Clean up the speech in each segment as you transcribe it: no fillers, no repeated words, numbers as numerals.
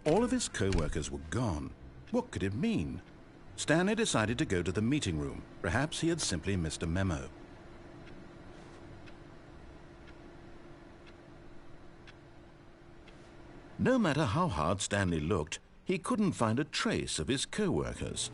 All of his co-workers were gone. What could it mean? Stanley decided to go to the meeting room. Perhaps he had simply missed a memo. No matter how hard Stanley looked, he couldn't find a trace of his co-workers.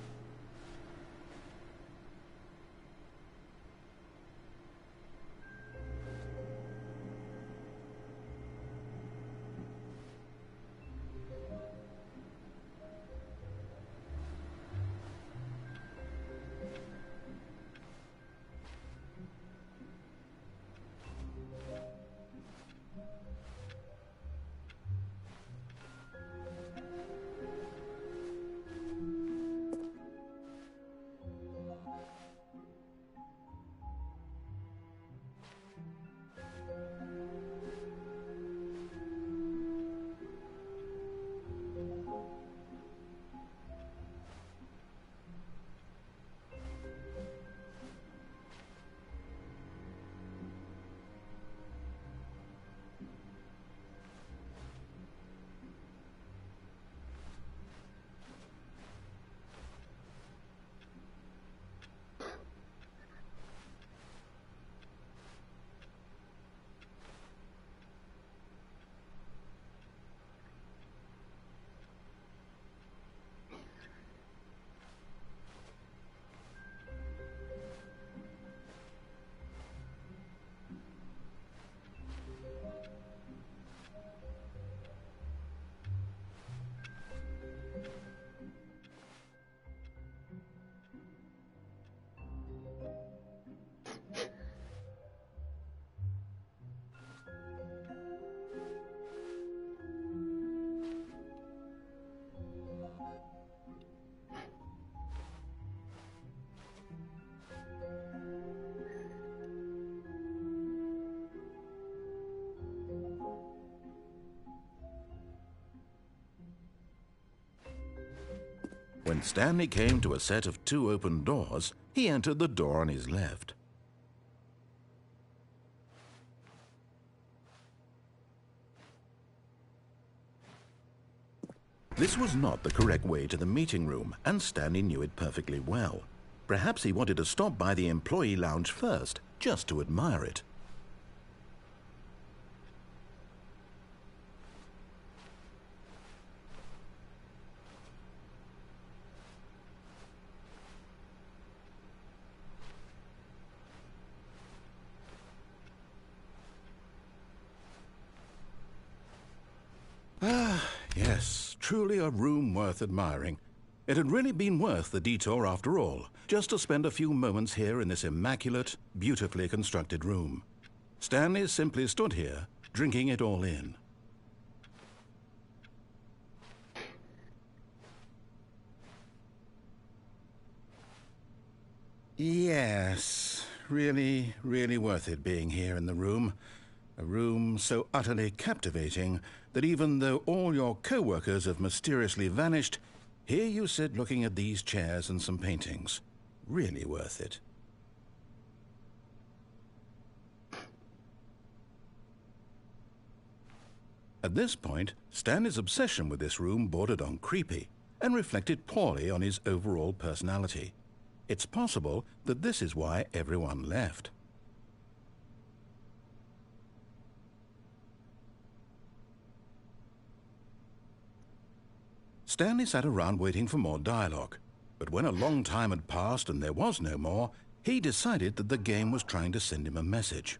When Stanley came to a set of 2 open doors, he entered the door on his left. This was not the correct way to the meeting room, and Stanley knew it perfectly well. Perhaps he wanted to stop by the employee lounge first, just to admire it. Yes, truly a room worth admiring. It had really been worth the detour after all, just to spend a few moments here in this immaculate, beautifully constructed room. Stanley simply stood here, drinking it all in. Yes, really, really worth it being here in the room. A room so utterly captivating that even though all your co-workers have mysteriously vanished, here you sit looking at these chairs and some paintings. Really worth it. At this point, Stanley's obsession with this room bordered on creepy and reflected poorly on his overall personality. It's possible that this is why everyone left. Stanley sat around waiting for more dialogue, but when a long time had passed and there was no more, he decided that the game was trying to send him a message.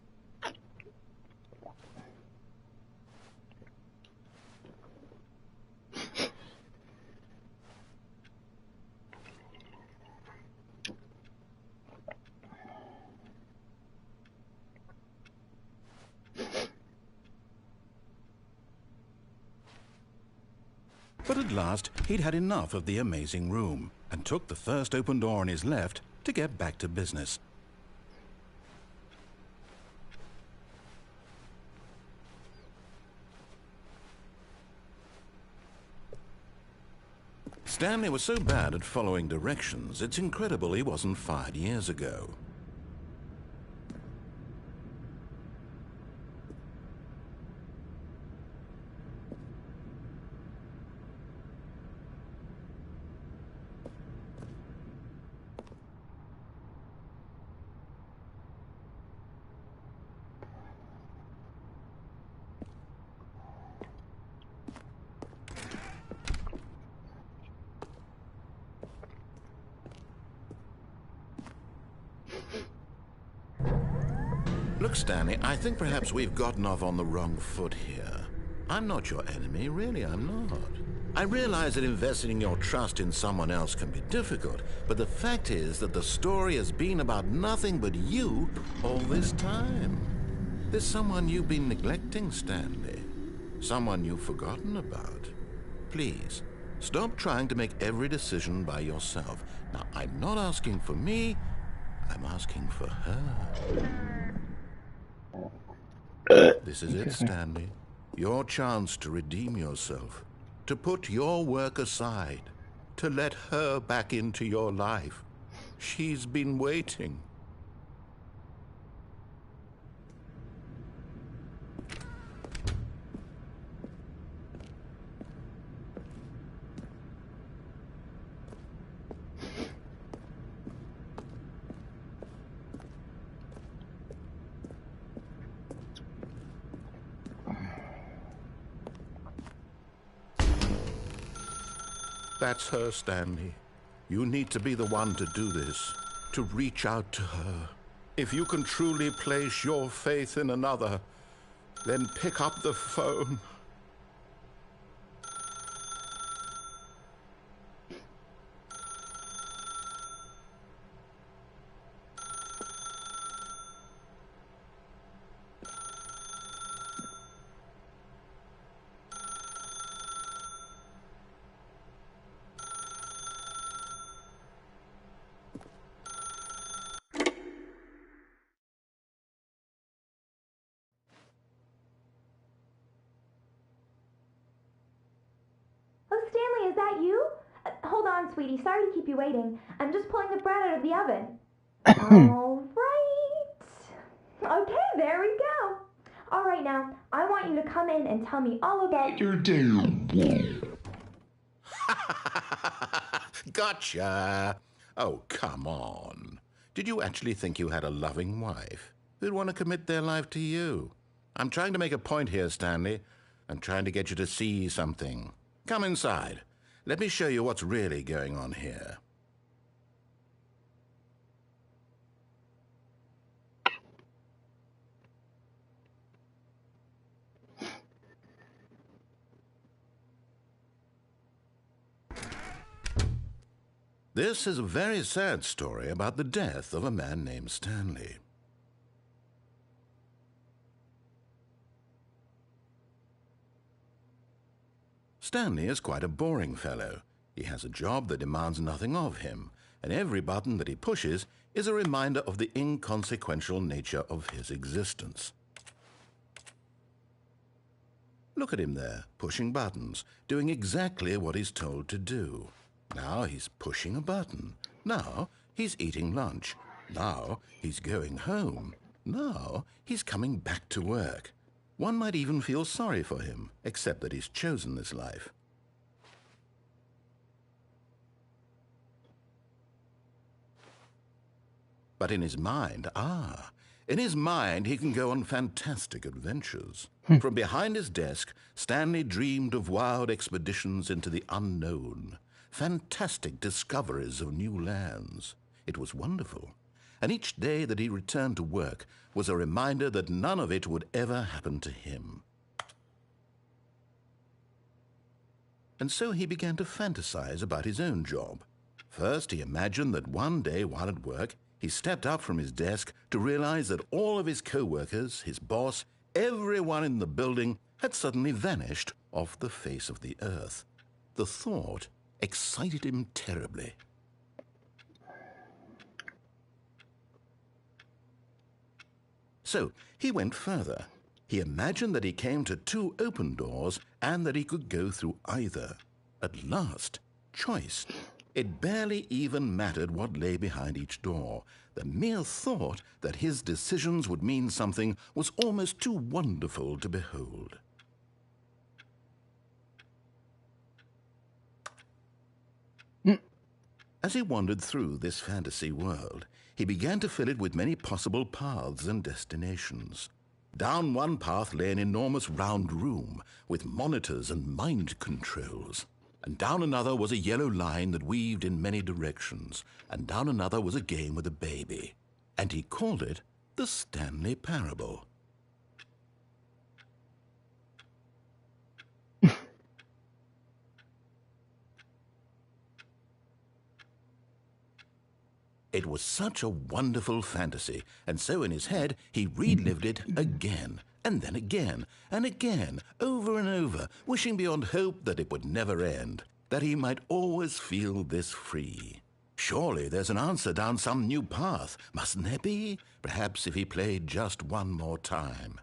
But at last, he'd had enough of the amazing room and took the first open door on his left to get back to business. Stanley was so bad at following directions, it's incredible he wasn't fired years ago. Look, Stanley, I think perhaps we've gotten off on the wrong foot here. I'm not your enemy, really, I'm not. I realize that investing your trust in someone else can be difficult, but the fact is that the story has been about nothing but you all this time. There's someone you've been neglecting, Stanley. Someone you've forgotten about. Please, stop trying to make every decision by yourself. Now, I'm not asking for me, I'm asking for her. This is it, Stanley. Your chance to redeem yourself. To put your work aside. To let her back into your life. She's been waiting. That's her, Stanley. You need to be the one to do this, to reach out to her. If you can truly place your faith in another, then pick up the phone. Is that you? Hold on, sweetie. Sorry to keep you waiting. I'm just pulling the bread out of the oven. All right. Okay, there we go. All right, now, I want you to come in and tell me all about your day. Gotcha. Oh, come on. Did you actually think you had a loving wife who'd want to commit their life to you? I'm trying to make a point here, Stanley. I'm trying to get you to see something. Come inside. Let me show you what's really going on here. This is a very sad story about the death of a man named Stanley. Stanley is quite a boring fellow. He has a job that demands nothing of him, and every button that he pushes is a reminder of the inconsequential nature of his existence. Look at him there, pushing buttons, doing exactly what he's told to do. Now he's pushing a button. Now he's eating lunch. Now he's going home. Now he's coming back to work. One might even feel sorry for him, except that he's chosen this life. But in his mind, he can go on fantastic adventures. From behind his desk, Stanley dreamed of wild expeditions into the unknown, fantastic discoveries of new lands. It was wonderful. And each day that he returned to work was a reminder that none of it would ever happen to him. And so he began to fantasize about his own job. First, he imagined that one day while at work, he stepped up from his desk to realize that all of his co-workers, his boss, everyone in the building had suddenly vanished off the face of the earth. The thought excited him terribly. So he went further. He imagined that he came to two open doors and that he could go through either. At last, choice. It barely even mattered what lay behind each door. The mere thought that his decisions would mean something was almost too wonderful to behold. As he wandered through this fantasy world, he began to fill it with many possible paths and destinations. Down one path lay an enormous round room with monitors and mind controls. And down another was a yellow line that weaved in many directions. And down another was a game with a baby. And he called it The Stanley Parable. It was such a wonderful fantasy, and so in his head he relived it again, and then again, and again, over and over, wishing beyond hope that it would never end, that he might always feel this free. Surely there's an answer down some new path, mustn't there be? Perhaps if he played just one more time.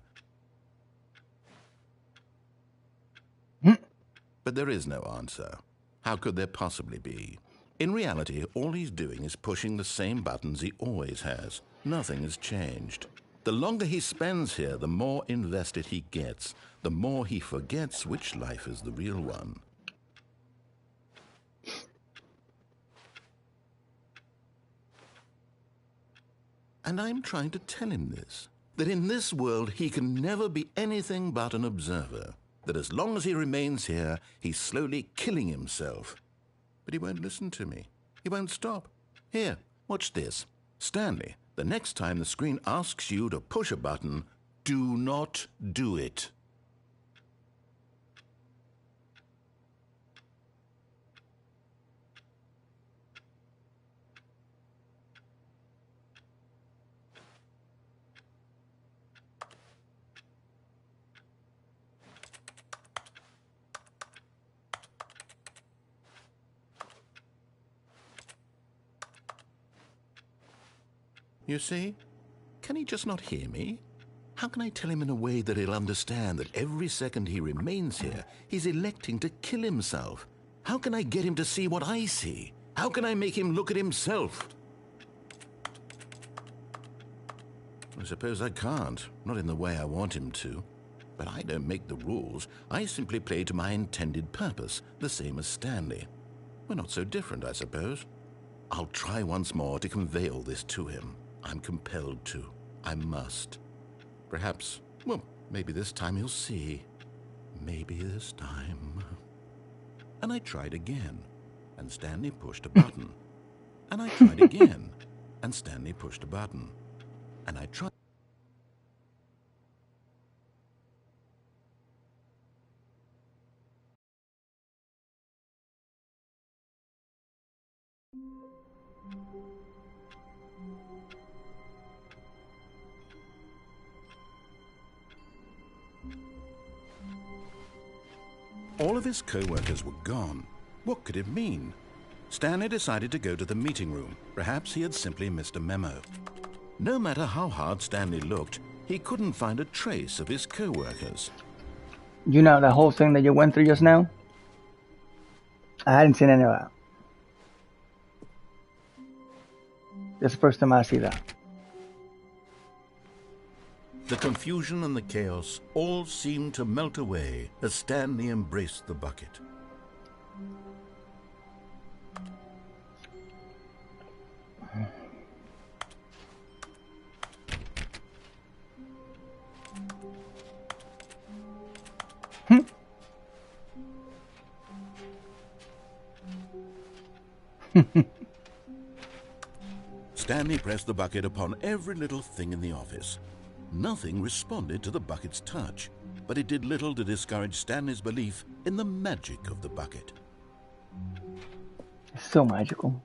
But there is no answer. How could there possibly be? In reality, all he's doing is pushing the same buttons he always has. Nothing has changed. The longer he spends here, the more invested he gets, the more he forgets which life is the real one. And I'm trying to tell him this, that in this world he can never be anything but an observer, that as long as he remains here, he's slowly killing himself. But he won't listen to me. He won't stop. Here, watch this. Stanley, the next time the screen asks you to push a button, do not do it. You see? Can he just not hear me? How can I tell him in a way that he'll understand that every second he remains here, he's electing to kill himself? How can I get him to see what I see? How can I make him look at himself? I suppose I can't, not in the way I want him to. But I don't make the rules. I simply play to my intended purpose, the same as Stanley. We're not so different, I suppose. I'll try once more to convey all this to him. I'm compelled to. I must. Perhaps, well, maybe this time he'll see. Maybe this time. And I tried again, and Stanley pushed a button. And I tried again, and Stanley pushed a button. And I tried. All of his co-workers were gone. What could it mean? Stanley decided to go to the meeting room. Perhaps he had simply missed a memo. No matter how hard Stanley looked, he couldn't find a trace of his co-workers. You know, the whole thing that you went through just now? I hadn't seen any of that. This is the first time I see that. The confusion and the chaos all seemed to melt away as Stanley embraced the bucket. Stanley pressed the bucket upon every little thing in the office. Nothing responded to the bucket's touch, but it did little to discourage Stanley's belief in the magic of the bucket. It's so magical.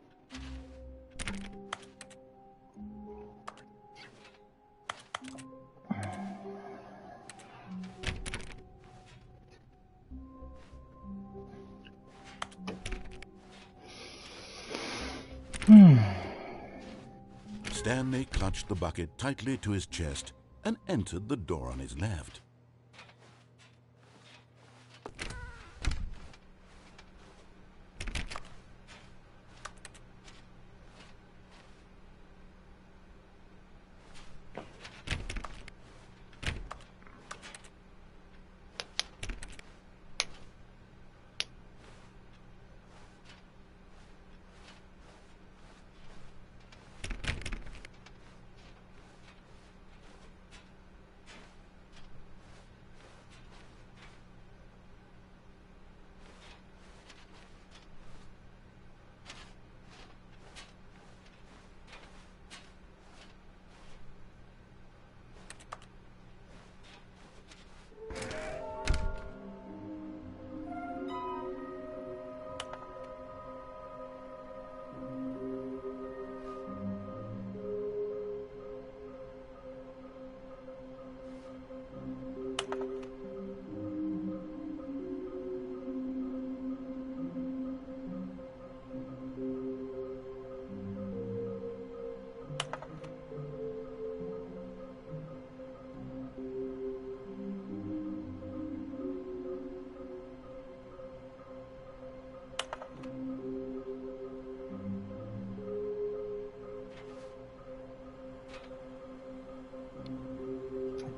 Stanley clutched the bucket tightly to his chest and entered the door on his left.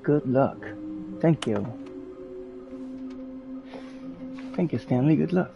good luck. Thank you. Thank you, Stanley. Good luck.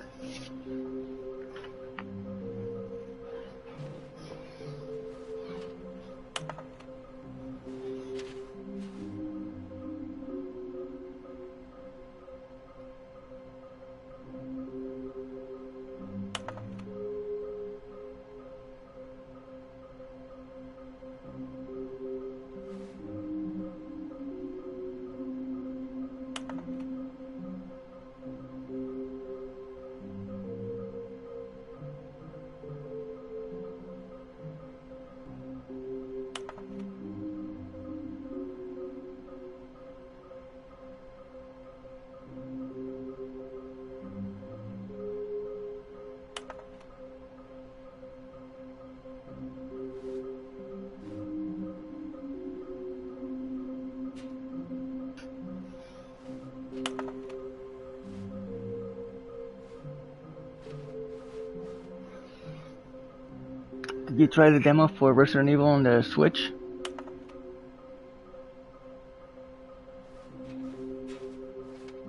Did you try the demo for Resident Evil on the Switch?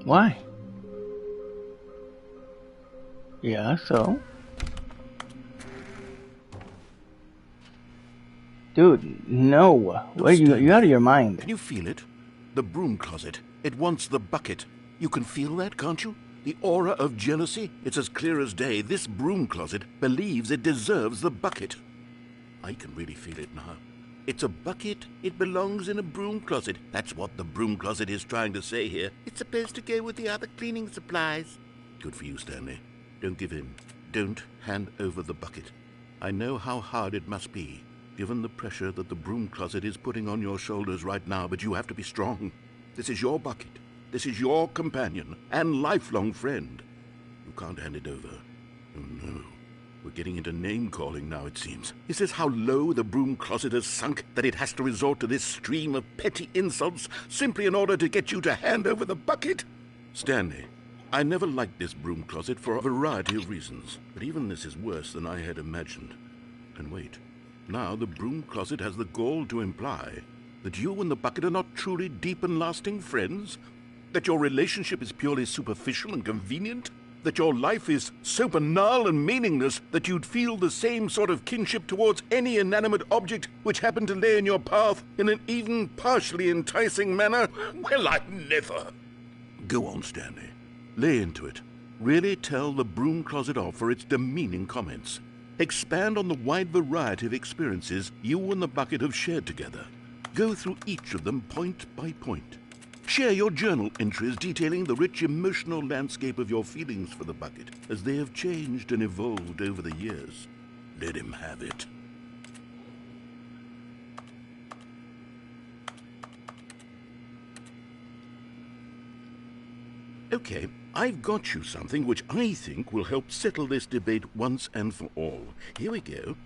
Why? Yeah, so? Dude, no. What are you out of your mind? Can you feel it? The broom closet. It wants the bucket. You can feel that, can't you? The aura of jealousy? It's as clear as day. This broom closet believes it deserves the bucket. I can really feel it now. It's a bucket. It belongs in a broom closet. That's what the broom closet is trying to say here. It's supposed to go with the other cleaning supplies. Good for you, Stanley. Don't give in. Don't hand over the bucket. I know how hard it must be, given the pressure that the broom closet is putting on your shoulders right now, but you have to be strong. This is your bucket. This is your companion and lifelong friend. You can't hand it over. Oh, no. We're getting into name-calling now, it seems. Is this how low the broom closet has sunk, that it has to resort to this stream of petty insults simply in order to get you to hand over the bucket? Stanley, I never liked this broom closet for a variety of reasons, but even this is worse than I had imagined. And wait, now the broom closet has the gall to imply that you and the bucket are not truly deep and lasting friends? That your relationship is purely superficial and convenient? That your life is so banal and meaningless that you'd feel the same sort of kinship towards any inanimate object which happened to lay in your path in an even partially enticing manner? Well, I never. Go on, Stanley. Lay into it. Really tell the broom closet off for its demeaning comments. Expand on the wide variety of experiences you and the bucket have shared together. Go through each of them point by point. Share your journal entries detailing the rich emotional landscape of your feelings for the bucket as they have changed and evolved over the years. Let him have it. Okay, I've got you something which I think will help settle this debate once and for all. Here we go.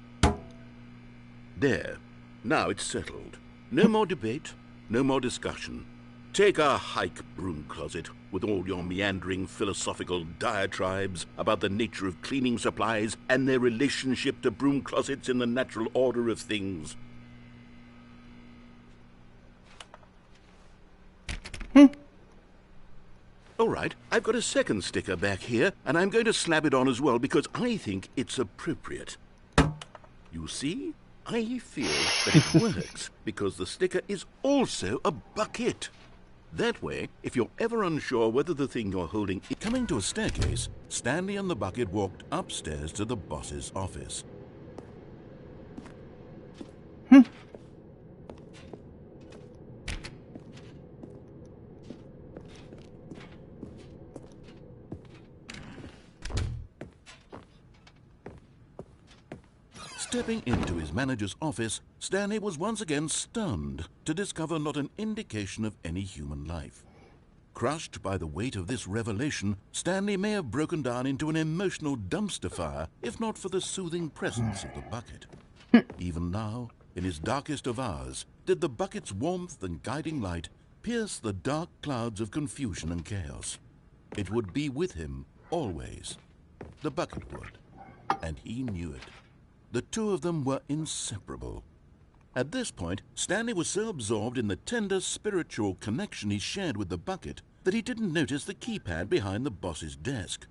There. Now it's settled. No more debate, no more discussion. Take a hike, broom closet, with all your meandering philosophical diatribes about the nature of cleaning supplies and their relationship to broom closets in the natural order of things. All right, I've got a second sticker back here, and I'm going to slap it on as well because I think it's appropriate. You see? I feel that it works because the sticker is also a bucket. That way, if you're ever unsure whether the thing you're holding is coming to a staircase, Stanley and the bucket walked upstairs to the boss's office. Stepping into his manager's office, Stanley was once again stunned to discover not an indication of any human life. Crushed by the weight of this revelation, Stanley may have broken down into an emotional dumpster fire if not for the soothing presence of the bucket. Even now, in his darkest of hours, did the bucket's warmth and guiding light pierce the dark clouds of confusion and chaos. It would be with him always. The bucket would, and he knew it. The two of them were inseparable. At this point, Stanley was so absorbed in the tender spiritual connection he shared with the bucket that he didn't notice the keypad behind the boss's desk.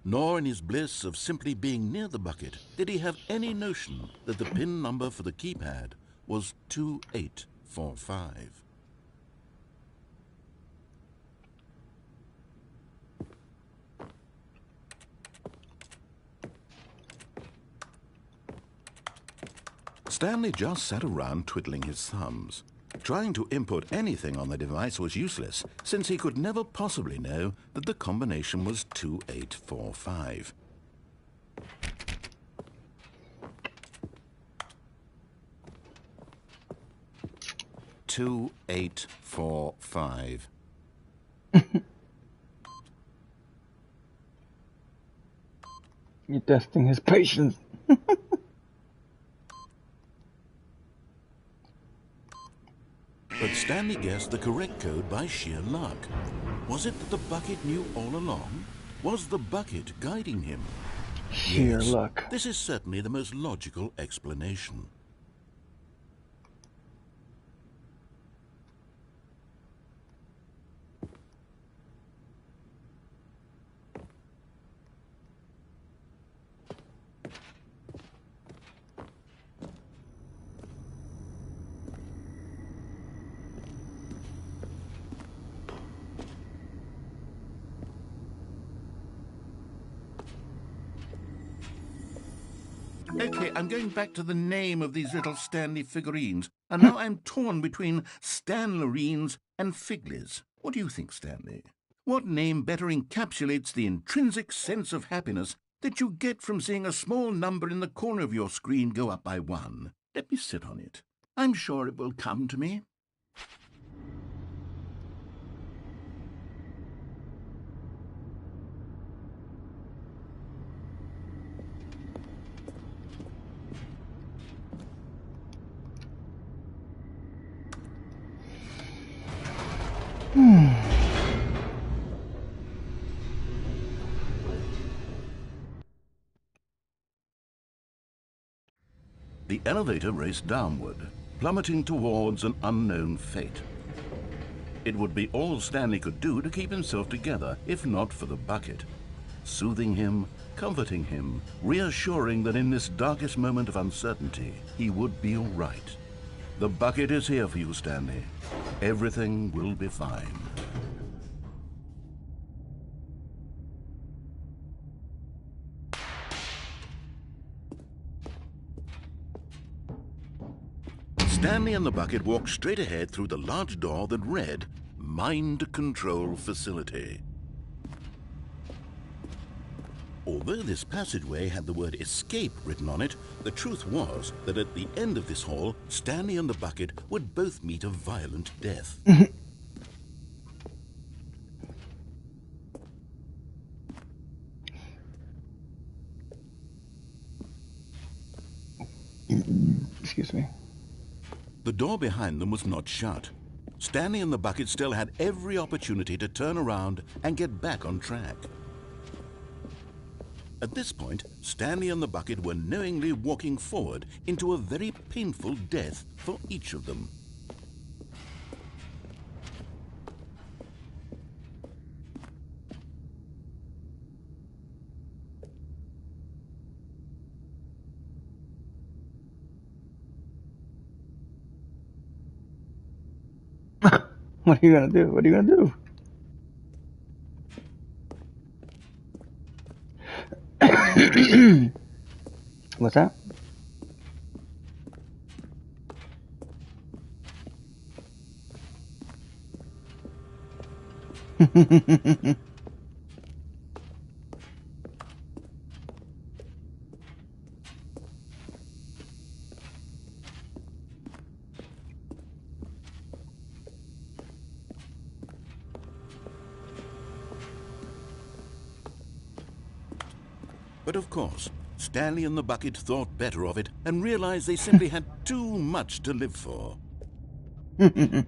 Nor in his bliss of simply being near the bucket did he have any notion that the PIN number for the keypad was 2845. Stanley just sat around twiddling his thumbs. Trying to input anything on the device was useless, since he could never possibly know that the combination was 2845. "2845. You're testing his patience. But Stanley guessed the correct code by sheer luck. Was it that the bucket knew all along? Was the bucket guiding him? Sheer Yes, luck. this is certainly the most logical explanation. Okay, I'm going back to the name of these little Stanley figurines, and now I'm torn between Stanlerines and Figlies. What do you think, Stanley? What name better encapsulates the intrinsic sense of happiness that you get from seeing a small number in the corner of your screen go up by 1? Let me sit on it. I'm sure it will come to me. The elevator raced downward, plummeting towards an unknown fate. It would be all Stanley could do to keep himself together, if not for the bucket. Soothing him, comforting him, reassuring that in this darkest moment of uncertainty, he would be all right. The bucket is here for you, Stanley. Everything will be fine. Stanley and the bucket walked straight ahead through the large door that read, Mind Control Facility. Although this passageway had the word escape written on it, the truth was that at the end of this hall, Stanley and the bucket would both meet a violent death. Excuse me. The door behind them was not shut. Stanley and the bucket still had every opportunity to turn around and get back on track. At this point, Stanley and the bucket were knowingly walking forward into a very painful death for each of them. What are you gonna do? What are you gonna do? What's that? But of course, Stanley and the bucket thought better of it and realized they simply had too much to live for. The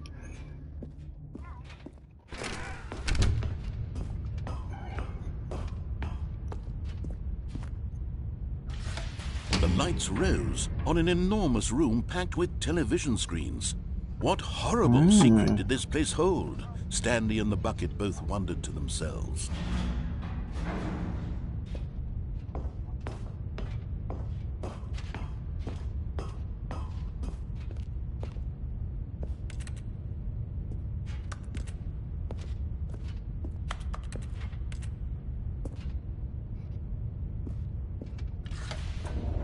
lights rose on an enormous room packed with television screens. What horrible secret did this place hold? Stanley and the bucket both wondered to themselves.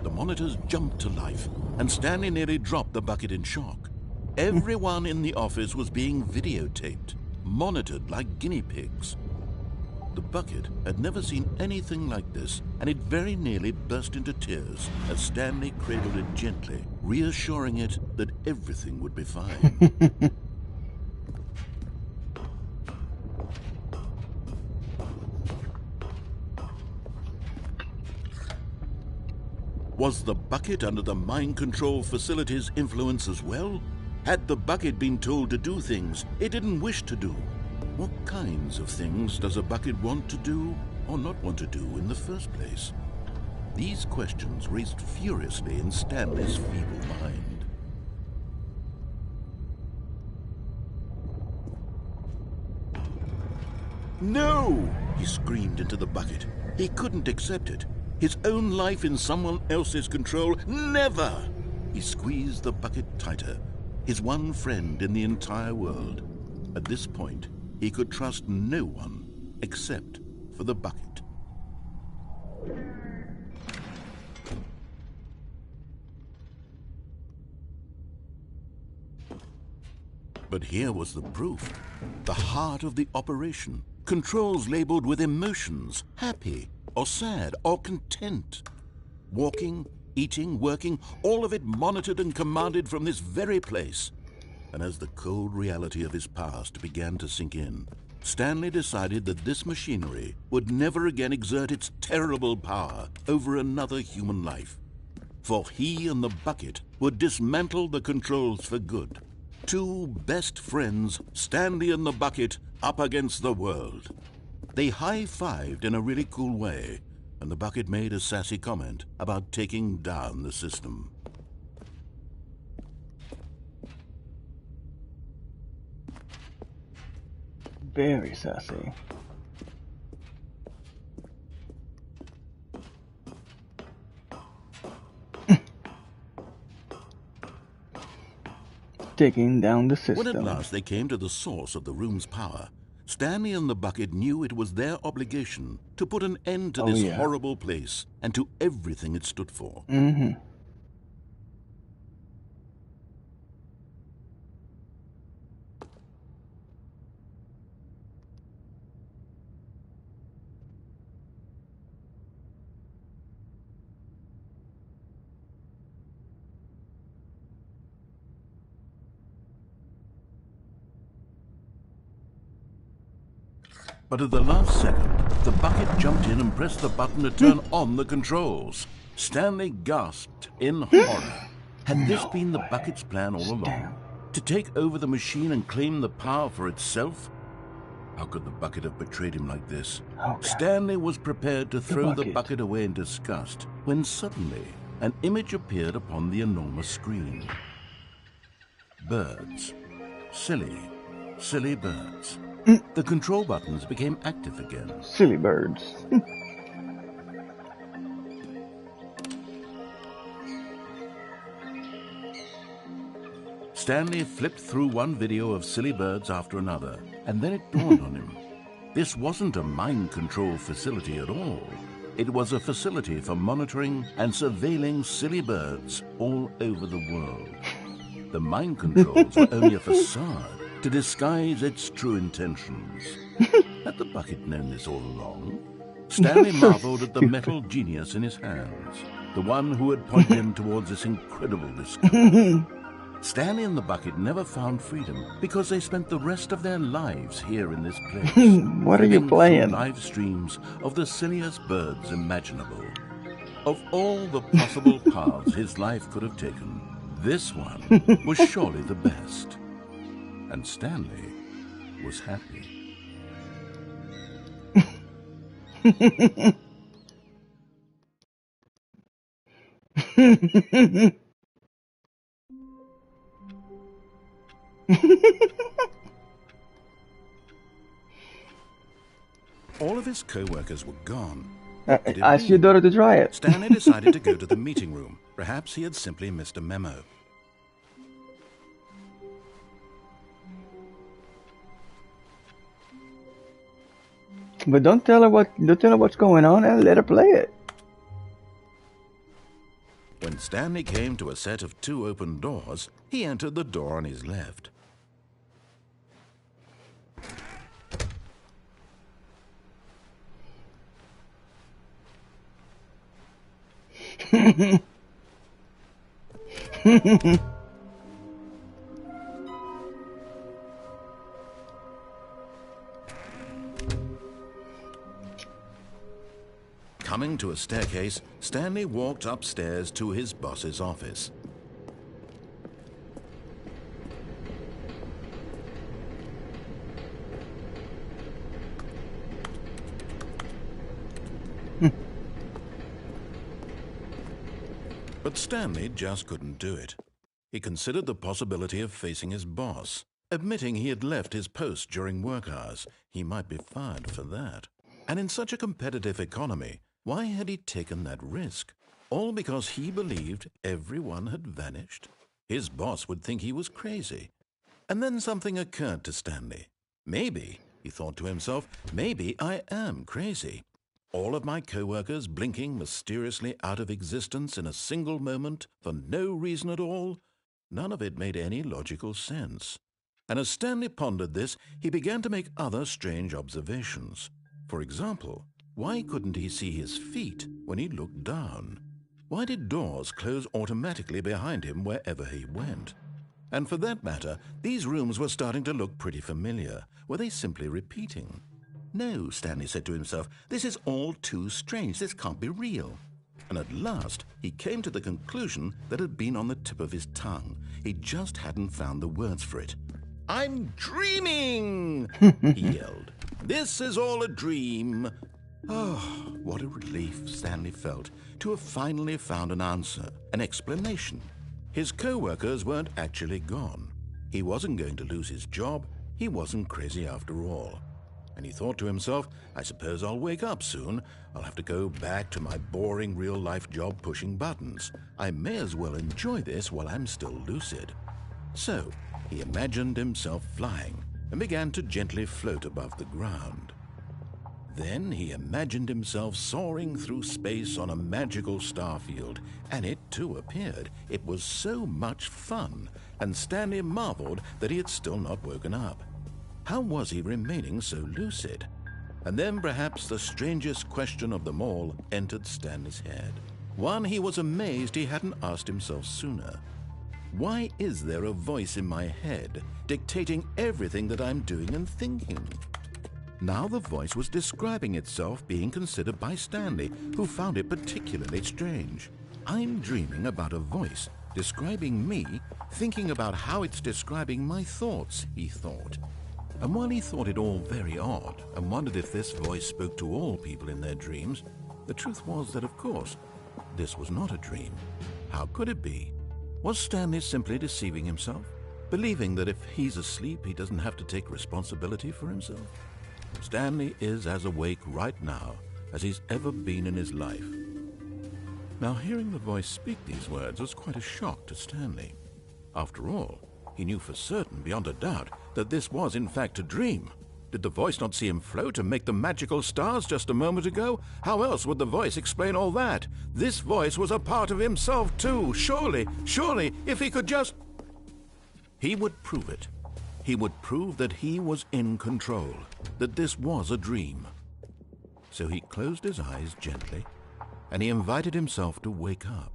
The monitors jumped to life, and Stanley nearly dropped the bucket in shock. Everyone in the office was being videotaped, monitored like guinea pigs. The bucket had never seen anything like this, and it very nearly burst into tears as Stanley cradled it gently, reassuring it that everything would be fine. Was the bucket under the mind control facility's influence as well? Had the bucket been told to do things it didn't wish to do? What kinds of things does a bucket want to do or not want to do in the first place? These questions raced furiously in Stanley's feeble mind. No! He screamed into the bucket. He couldn't accept it. His own life in someone else's control, never! He squeezed the bucket tighter, his one friend in the entire world. At this point, he could trust no one except for the bucket. But here was the proof. The heart of the operation. Controls labeled with emotions, happy, or sad, or content. Walking, eating, working, all of it monitored and commanded from this very place. And as the cold reality of his past began to sink in, Stanley decided that this machinery would never again exert its terrible power over another human life. For he and the bucket would dismantle the controls for good. Two best friends, Stanley and the bucket, up against the world. They high-fived in a really cool way, and the bucket made a sassy comment about taking down the system. Very sassy. Taking down the system. When at last they came to the source of the room's power, Stanley and the bucket knew it was their obligation to put an end to this horrible place and to everything it stood for. But at the last second, the bucket jumped in and pressed the button to turn on the controls. Stanley gasped in horror. Had this been the bucket's plan all along? To take over the machine and claim the power for itself? How could the bucket have betrayed him like this? Stanley was prepared to throw the bucket away in disgust when suddenly an image appeared upon the enormous screen. Birds. Silly, silly birds. The control buttons became active again. Silly birds. Stanley flipped through one video of silly birds after another, and then it dawned on him. This wasn't a mind control facility at all. It was a facility for monitoring and surveilling silly birds all over the world. The mind controls were only a facade to disguise its true intentions. Had the bucket known this all along? Stanley marveled at the metal genius in his hands, the one who had pointed him towards this incredible discovery. Stanley and the bucket never found freedom because they spent the rest of their lives here in this place. What are you playing? Live streams of the silliest birds imaginable. Of all the possible paths his life could have taken, this one was surely the best. And Stanley was happy. All of his co-workers were gone. What could it Ask be? your daughter to try it. Stanley decided to go to the meeting room. Perhaps he had simply missed a memo. But don't tell her what's going on and let her play it. When Stanley came to a set of 2 open doors, he entered the door on his left. Coming to a staircase, Stanley walked upstairs to his boss's office. But Stanley just couldn't do it. He considered the possibility of facing his boss. Admitting he had left his post during work hours, he might be fired for that. And in such a competitive economy, why had he taken that risk? All because he believed everyone had vanished? His boss would think he was crazy. And then something occurred to Stanley. Maybe, he thought to himself, maybe I am crazy. All of my co-workers blinking mysteriously out of existence in a single moment for no reason at all? None of it made any logical sense. And as Stanley pondered this, he began to make other strange observations. For example, why couldn't he see his feet when he looked down? Why did doors close automatically behind him wherever he went? And for that matter, these rooms were starting to look pretty familiar. Were they simply repeating? No, Stanley said to himself, this is all too strange. This can't be real. And at last, he came to the conclusion that had been on the tip of his tongue. He just hadn't found the words for it. I'm dreaming, he yelled. This is all a dream. Oh, what a relief Stanley felt to have finally found an answer, an explanation. His co-workers weren't actually gone. He wasn't going to lose his job. He wasn't crazy after all. And he thought to himself, I suppose I'll wake up soon. I'll have to go back to my boring real-life job pushing buttons. I may as well enjoy this while I'm still lucid. So, he imagined himself flying and began to gently float above the ground. Then he imagined himself soaring through space on a magical starfield, and it too appeared. It was so much fun, and Stanley marveled that he had still not woken up. How was he remaining so lucid? And then perhaps the strangest question of them all entered Stanley's head. One he was amazed he hadn't asked himself sooner. Why is there a voice in my head dictating everything that I'm doing and thinking? Now the voice was describing itself being considered by Stanley, who found it particularly strange. I'm dreaming about a voice describing me, thinking about how it's describing my thoughts, he thought. And while he thought it all very odd and wondered if this voice spoke to all people in their dreams, the truth was that, of course, this was not a dream. How could it be? Was Stanley simply deceiving himself, believing that if he's asleep, he doesn't have to take responsibility for himself? Stanley is as awake right now as he's ever been in his life. Now, hearing the voice speak these words was quite a shock to Stanley. After all, he knew for certain, beyond a doubt, that this was in fact a dream. Did the voice not see him float and make the magical stars just a moment ago? How else would the voice explain all that? This voice was a part of himself too. Surely, if he could just... He would prove it. He would prove that he was in control, that this was a dream. So he closed his eyes gently, and he invited himself to wake up.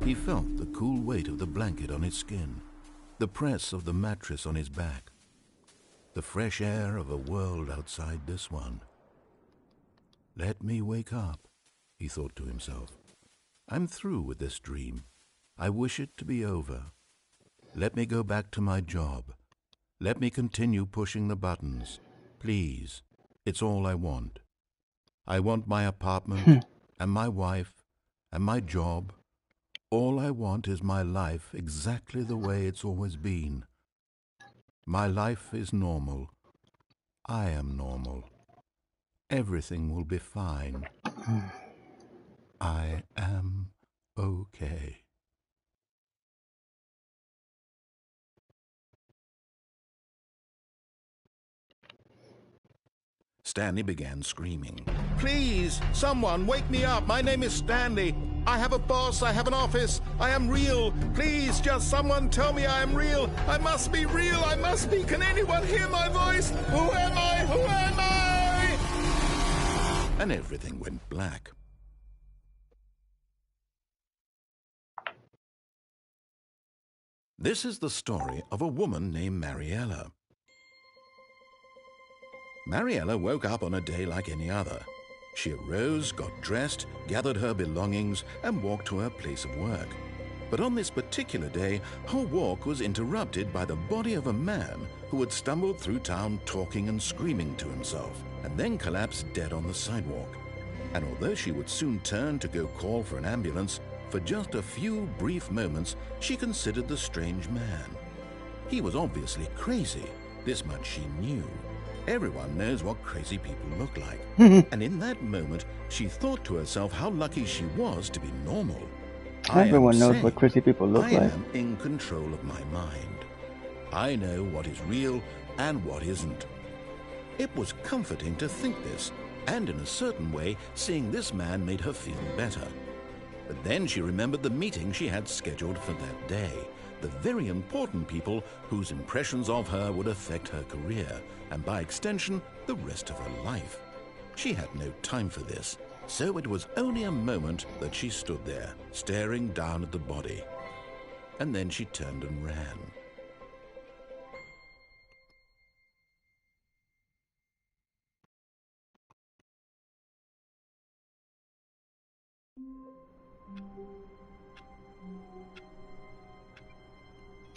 He felt the cool weight of the blanket on his skin, the press of the mattress on his back, the fresh air of a world outside this one. Let me wake up, he thought to himself. I'm through with this dream. I wish it to be over. Let me go back to my job. Let me continue pushing the buttons. Please, it's all I want. I want my apartment and my wife and my job All I want is my life exactly the way it's always been. My life is normal. I am normal. Everything will be fine. I am okay. Stanley began screaming. Please, someone, wake me up. My name is Stanley. I have a boss. I have an office. I am real. Please, just someone tell me I am real. I must be real. I must be. Can anyone hear my voice? Who am I? Who am I? And everything went black. This is the story of a woman named Mariella. Mariella woke up on a day like any other. She arose, got dressed, gathered her belongings, and walked to her place of work. But on this particular day, her walk was interrupted by the body of a man who had stumbled through town talking and screaming to himself, and then collapsed dead on the sidewalk. And although she would soon turn to go call for an ambulance, for just a few brief moments she considered the strange man. He was obviously crazy, this much she knew. Everyone knows what crazy people look like. And in that moment, she thought to herself how lucky she was to be normal. Everyone knows what crazy people look like. I am in control of my mind. I know what is real and what isn't. It was comforting to think this, and in a certain way, seeing this man made her feel better. But then she remembered the meeting she had scheduled for that day. The very important people whose impressions of her would affect her career, and by extension, the rest of her life. She had no time for this, so it was only a moment that she stood there, staring down at the body. And then she turned and ran.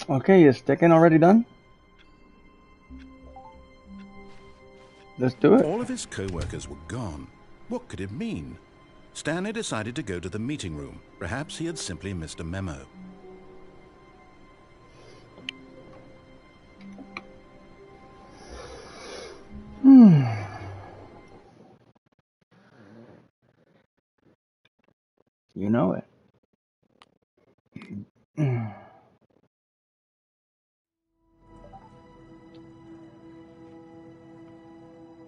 Okay, is Tekken already done? Let's do it. All of his co-workers were gone. What could it mean? Stanley decided to go to the meeting room. Perhaps he had simply missed a memo. You know it.